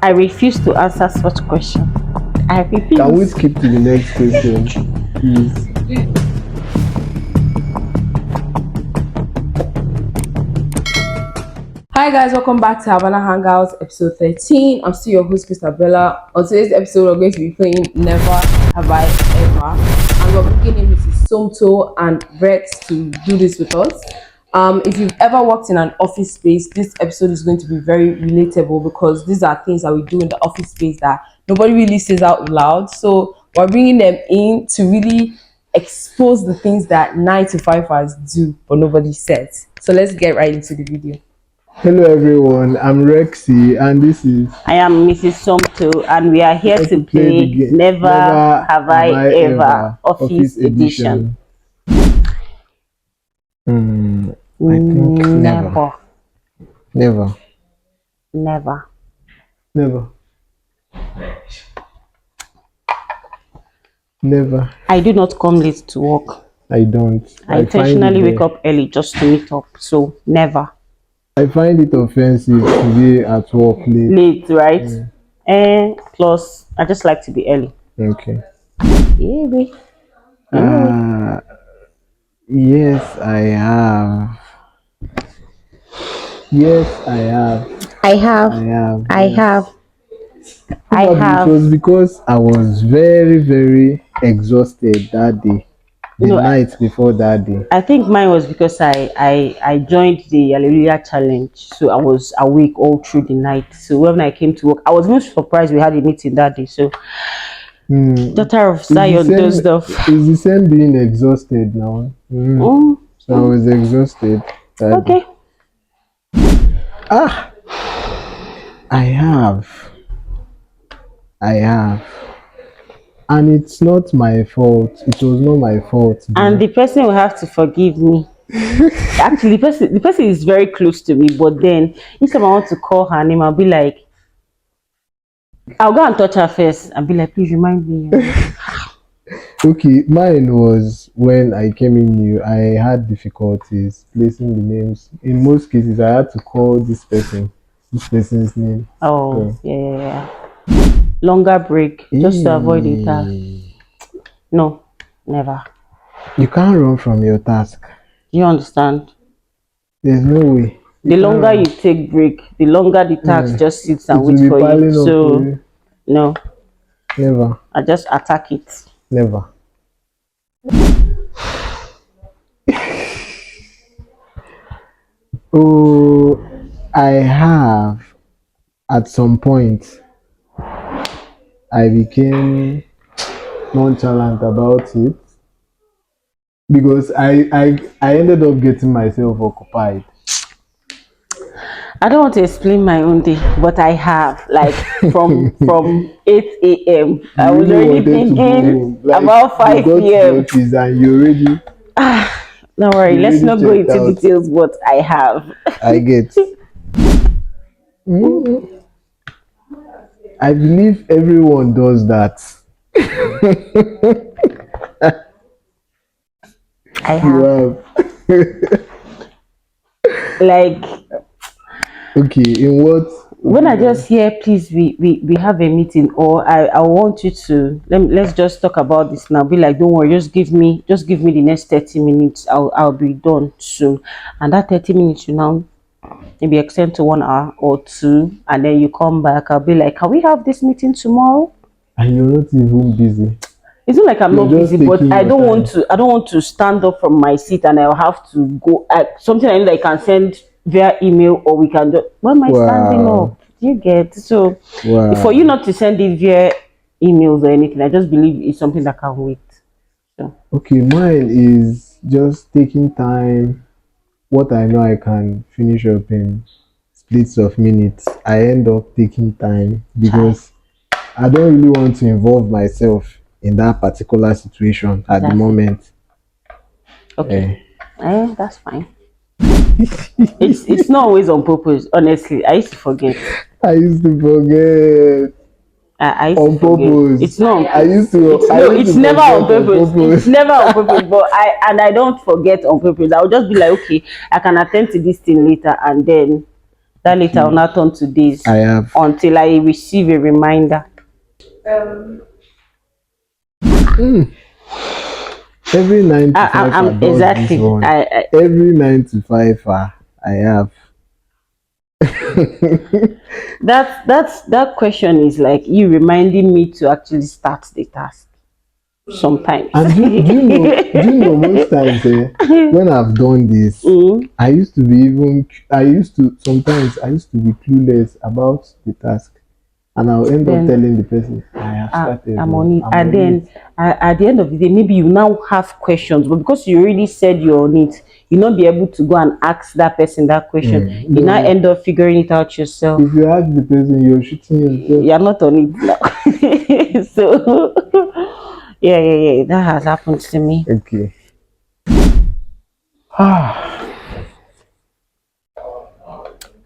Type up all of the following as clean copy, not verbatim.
I refuse to answer such question. I refuse. Can we skip to the next question, please? Hi guys, welcome back to Havana Hangout episode 13. I'm still your host, Christabella. On today's episode, we're going to be playing Never Have I Ever. And we're bringing in Mrs. Somto and Rex to do this with us. If you've ever worked in an office space, this episode is going to be very relatable because these are things that we do in the office space that nobody really says out loud. So we're bringing them in to really expose the things that 9 to 5ers do, but nobody says. So let's get right into the video. Hello everyone, I'm Rexy and this is I am Mrs. Somto and we are here to play Never Have I Ever Office Edition. I think Never. Never. I do not come late to work. I don't. I intentionally wake up early just to meet up. So never. I find it offensive to be at work late. Late, right? And plus, I just like to be early. Okay. Yeah, baby. Yes, I have. It was because I was very, very exhausted that day. Night before that day. I think mine was because I joined the Hallelujah Challenge, so I was awake all through the night. So when I came to work, I was most surprised we had a meeting that day. So daughter of Zion does stuff. It's the same being exhausted now. So I was exhausted. Okay. I have. And it's not my fault. It was not my fault. And the person will have to forgive me. Actually, the person is very close to me. But then, if I want to call her name, I'll be like, I'll go and touch her first and be like, please remind me. Okay, mine was when I came in new. I had difficulties placing the names. In most cases, I had to call this person's name. Oh, so. Yeah. Longer break just to avoid the task. No, never. You can't run from your task. Do you understand? There's no way. The longer you take break, the longer the task just sits and waits for you. So no. Never. I just attack it. Never. Oh, I have at some point. I became nonchalant about it because I ended up getting myself occupied. I don't want to explain my own day, but I have like from 8 a.m. I was already thinking about 5 p.m. And you already. Don't worry, let's not go into details, but I have. I get. I believe everyone does that. I have. Like. Okay, in what? When I just hear, please, we have a meeting, or I want you to let's just talk about this now. Be like, don't worry, just give me the next 30 minutes. I'll be done soon, and that 30 minutes you now maybe extend to 1 hour or 2, and then you come back. I'll be like, can we have this meeting tomorrow? And you're not even busy. It's not like I'm not busy, but I don't want to stand up from my seat and I'll have to go something I know that I can send via email, or we can do. When am I standing up? Do you get? So for you not to send it via emails or anything, I just believe it's something that can wait. So. Okay, mine is just taking time. What I know I can finish up in splits of minutes, I end up taking time because I don't really want to involve myself in that particular situation at the moment. Okay, that's fine. It's not always on purpose. Honestly, I used to forget. I used to forget. On purpose. It's not. It's never on purpose. It's never on purpose. But I don't forget on purpose. I'll just be like, okay, I can attend to this thing later, and then That later will not turn to days I have. until I receive a reminder. Every 9 to 5 does this Exactly. one. Every 9 to 5 I have. That question is like you reminding me to actually start the task sometimes. And do you know most times when I've done this, Mm. I used to be clueless about the task, and I'll end up Then telling the person I have started. I'm Oh, on it. I'm And on then it. at the end of the day, maybe you now have questions, but because you already said you're on it, you not be able to go and ask that person that question. You now No, end up figuring it out yourself. if you ask the person, you're shooting yourself. You're not on it now. So yeah, that has happened to me. Okay.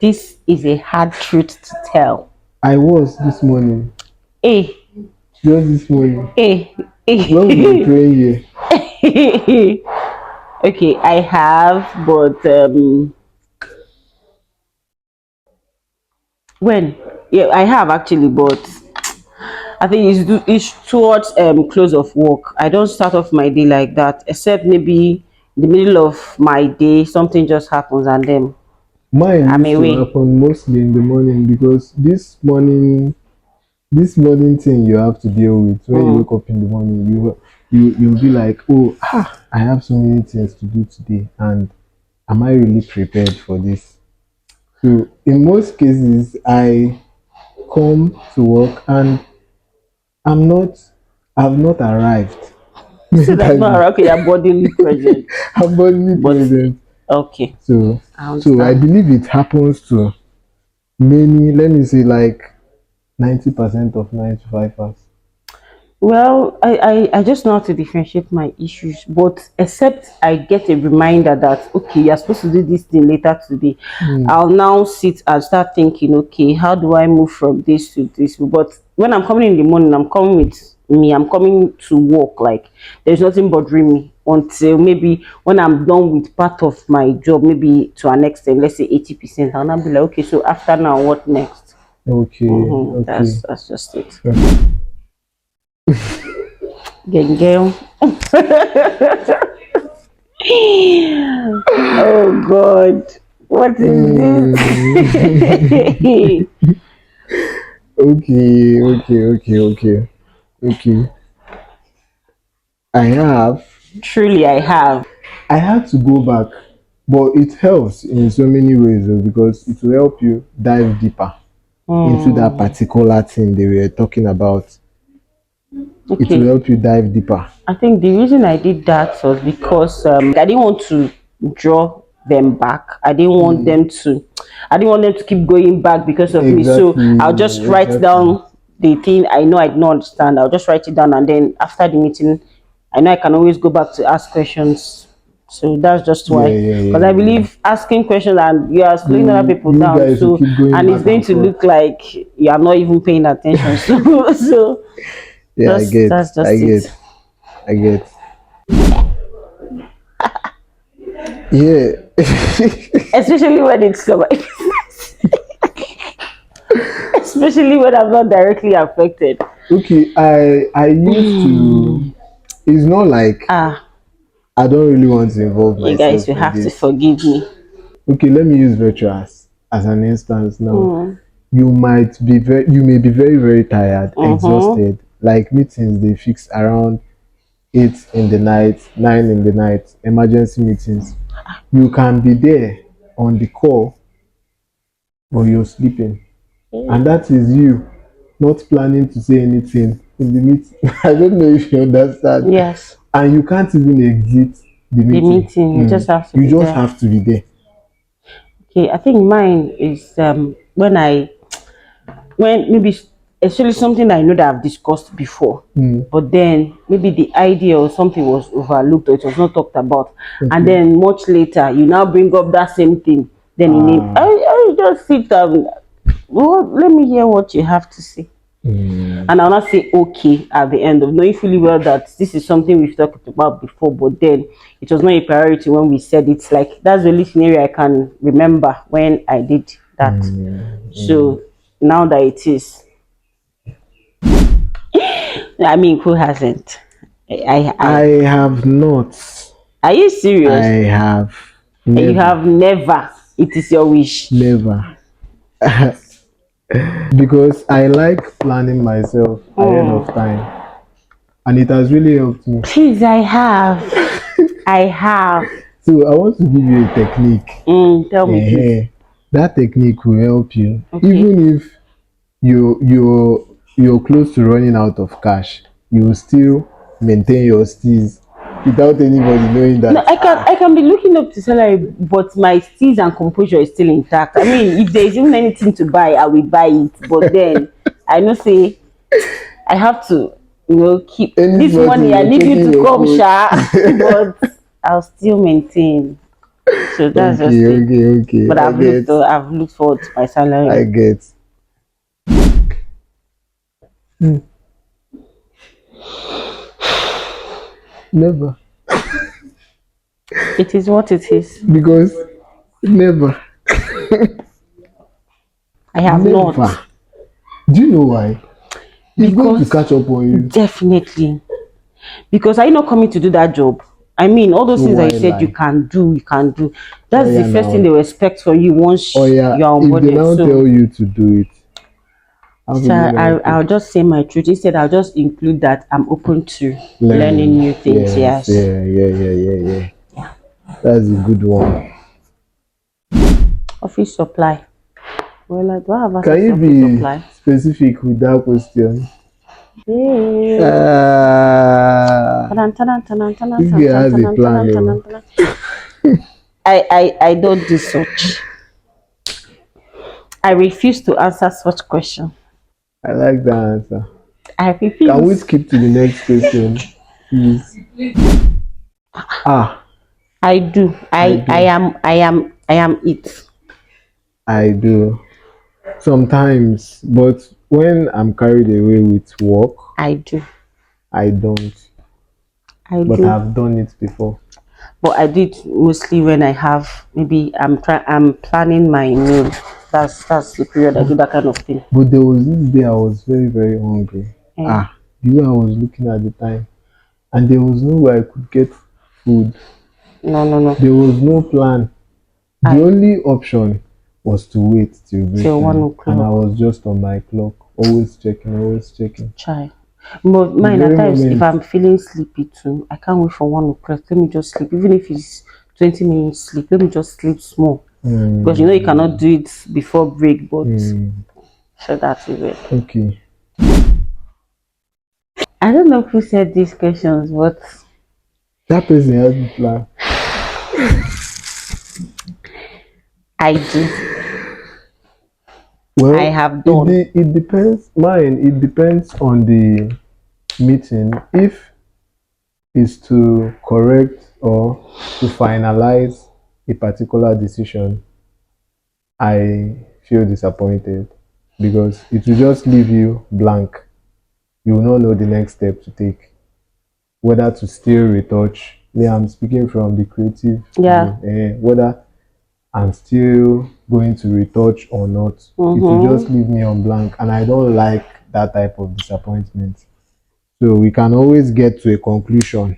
This is a hard truth to tell. I was this morning, Hey, just this morning, hey, when we were hey. praying here. Okay, I have, but when? Yeah, I have actually, but I think it's towards close of work. I don't start off my day like that, except maybe in the middle of my day something just happens and then Mine I'm used to away. happen mostly in the morning because this morning thing you have to deal with when you Mm. wake up in the morning, you'll be like, oh, I have so many things to do today, and am I really prepared for this? So in most cases, I come to work and I'm not, I've not arrived So that's not mentally. okay. You're bodily present, I'm bodily but present. okay, So, I so I understand. believe it happens to many. Let me say like 90% of 9 to 5 hours. Well, I just know how to differentiate my issues, but except I get a reminder that okay, you're supposed to do this thing later today, Hmm. I'll now sit and start thinking, okay, how do I move from this to this? But when I'm coming in the morning, I'm coming with me, I'm coming to work, like there's nothing bothering me until maybe when I'm done with part of my job, maybe to an extent, let's say 80%, I'll now be like, okay, so after now, what next? Okay, okay. That's just it. Okay. Gang, gang. Oh God, what is Hmm. this? Okay, okay, okay, okay, okay. I have, Truly, I have. I had to go back, but it helps in so many ways though, because it will help you dive deeper into that Hmm. particular thing they were talking about. It will Okay, help you dive deeper. I think the reason I did that was because I didn't want to draw them back. I didn't want them to keep going back because of me. So I'll just Exactly, write exactly. down the thing I know I don't understand. I'll just write it down, and then after the meeting, I know I can always go back to ask questions. So that's just Yeah, why, yeah, because yeah, I yeah, yeah. believe asking questions and you are slowing other You people you down. guys will So keep going and it's back going and to forth. look like you are not even paying attention. So Yeah, I get, that's I just it. get, I get. Yeah. Especially when it's so especially when I'm not directly affected. Okay, I used to. It's not like Ah, I don't really want to involve you guys myself will in have to this. forgive me. Okay, let me use virtual as an instance now. Mm. You may be very very tired, Mm-hmm. exhausted. Like meetings, they fix around 8 in the night, 9 in the night. Emergency meetings. You can be there on the call, but you're sleeping, and that is you not planning to say anything in the meeting. I don't know if you understand, Yes, and you can't even exit the the meeting. meeting, you just have to You be just there. have to be there. Okay, I think mine is when maybe especially something I know that I've discussed before, Mm, but then maybe the idea or something was overlooked or it was not talked about, and okay. then much later you now bring up that same thing. Then in name, Ah. I just sit down. Well, let me hear what you have to say. Mm, And I'll not say okay at the end of knowing fully well that this is something we've talked about before, but then it was not a priority when we said it. Like that's the only scenario I can remember when I did that. So now that it is, I mean, who hasn't? I have not. Are you I serious? have You never, have never. It is your wish. never. Because I like planning myself ahead of time, and it has really helped me. Please, I have. I have. So I want to give you a technique. Tell me, please. That technique will help you, Okay. even if you're close to running out of cash. You will still maintain your steez without anybody knowing No, that. I can be looking up to salary, but my steez and composure is still intact. I mean, if there is even anything to buy, I will buy it. But then I know say I have to, keep this Anybody money. I you're need you checking to your come, phone. Sha. But I'll still maintain. So that's Okay, just it. okay, okay. But I've looked forward to my I salary. get. Never. It is what it is. Because never, I have never. not. Do you know why? It's going to Because catch up on you. definitely. Because are you not coming to do that job? I mean, all those So things why that you said you lie? can do, you can do. Oh That's the yeah, first thing now. they will expect from you Oh once yeah, you are if they onboarded. now So, tell you to do it, how will so you like I'll it? just say my truth. Instead, I'll just include that I'm open to learning Learning. new things. Yes, Yes. yeah. That's a good one. Office supply. Well, I do I have Can access you to office be supply? specific with that question? Yeah. Tanan, tanan, tanan, tanan, This tanan, girl has a tanan, plan, tanan, tanan, though. tanan. I don't do such. I refuse to answer such question. I like that answer. I Can we refuse. skip to the next question, please? Ah, I do. I do. I am it. I do. Sometimes, but when I'm carried away with work, I do. I don't. I But do. I've done it before. But I do it mostly when I have maybe I'm planning my meal. That's the period I do that kind of thing. But there was this day I was very, very hungry. Eh, The way I was looking at the time, and there was no way I could get food. no, no, no. There was no plan. The I only option was to wait till break till one time, and I o'clock. was just on my clock, always checking, always checking. Try. But The mine at very times if moment, I'm feeling sleepy too, I can't wait for 1 o'clock. Let me just sleep. Even if it's 20 minutes sleep, let me just sleep small. Because you cannot do it before break, but so that is it. okay, I don't know who said these questions, but that person has the plan. I do. I Well, have done. it depends. Mine, it depends on the meeting. If it's to correct or to finalize a particular decision, I feel disappointed because it will just leave you blank. You will not know the next step to take, whether to still retouch. Yeah, I'm speaking from the creative Yeah. view. Whether I'm still going to retouch or not, it will just leave me on blank, and I don't like that type of disappointment. So we can always get to a conclusion.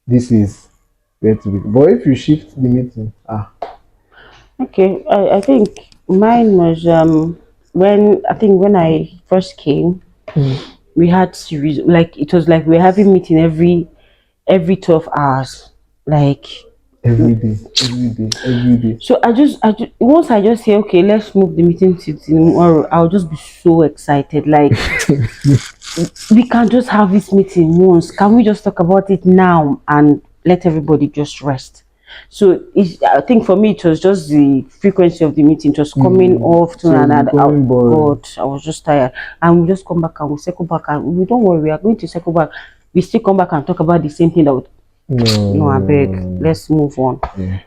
This is where to be. But if you shift the meeting, Okay. I think mine was when I first came, we had series like it was like we're having meeting every 12 hours. Like every day, every day, every day. so I just once I just say okay, let's move the meeting to tomorrow, I'll just be so excited. Like we can just have this meeting once. Can we just talk about it now and let everybody just rest? So I think for me it was just the frequency of the meeting. It was coming off to So it's another. Oh, becoming boring. God, I was just tired. And we just come back and we circle back and we don't worry. We are going to circle back. We still come back and talk about the same thing that would. No, No, no, I no, no, beg. no, no. Let's move on. Yeah.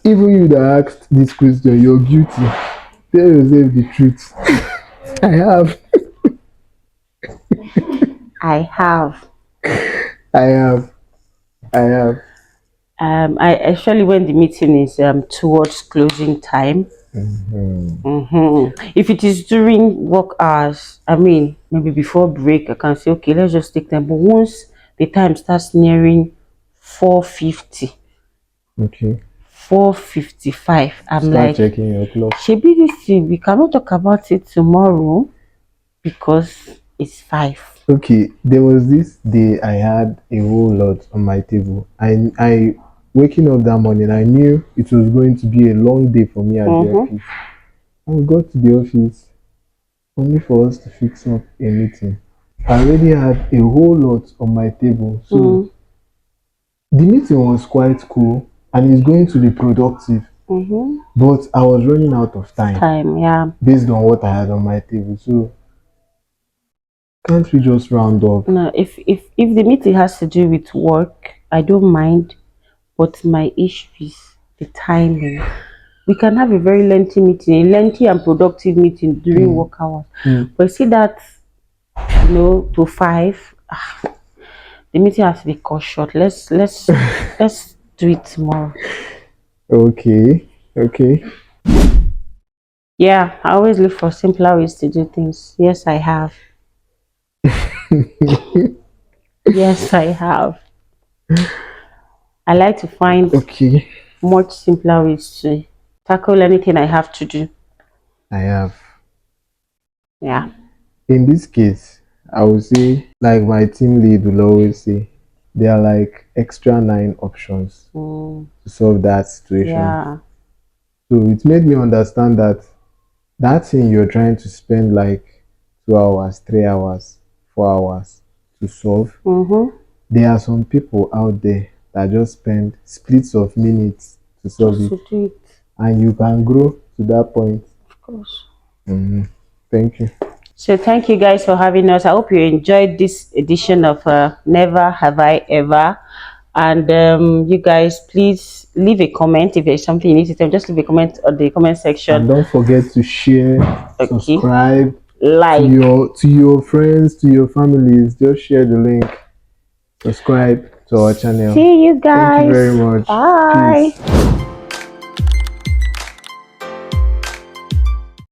Even you that asked this question, you're guilty. Tell yourself the truth. I have. I have. I have. I have. I especially when the meeting is towards closing time. If it is during work hours, I mean, maybe before break, I can say, okay, let's just take time. But once the time starts nearing 4:50, Okay. 4:55, I'm Start like, checking your clock. Shebi this thing, we cannot talk about it tomorrow because it's 5. Okay, there was this day I had a whole lot on my table. I waking up that morning, I knew it was going to be a long day for me at the Mm-hmm. office. And we got to the office only for us to fix up a meeting. I already had a whole lot on my table, so the meeting was quite cool and it's going to be productive. Mm-hmm. But I was running out of time Time, yeah. based on what I had on my table. So can't we just round up? No, if the meeting has to do with work, I don't mind. But my issue is the timing. We can have a very lengthy meeting, a lengthy and productive meeting during work hours. But see that, to 5, the meeting has to be cut short. Let's do it tomorrow. Okay, okay. Yeah, I always look for simpler ways to do things. Yes, I have. Yes, I have. I like to find Okay, much simpler ways to tackle anything I have to do. I have. Yeah. In this case, I would say, like my team lead will always say, there are like extra 9 options to solve that situation. Yeah. So it made me understand that that thing you're trying to spend like 2 hours, 3 hours, 4 hours to solve, there are some people out there that just spend splits of minutes to solve Just it, to do it, and you can grow to that point. of course. Thank you. So thank you guys for having us. I hope you enjoyed this edition of Never Have I Ever. And you guys, please leave a comment if there's something you need to tell. Just leave a comment on the comment section. And don't forget to share, Okay. subscribe Like. to your friends, to your families. Just share the link. Subscribe to our channel. See you guys. Thank you very much. Bye. Peace.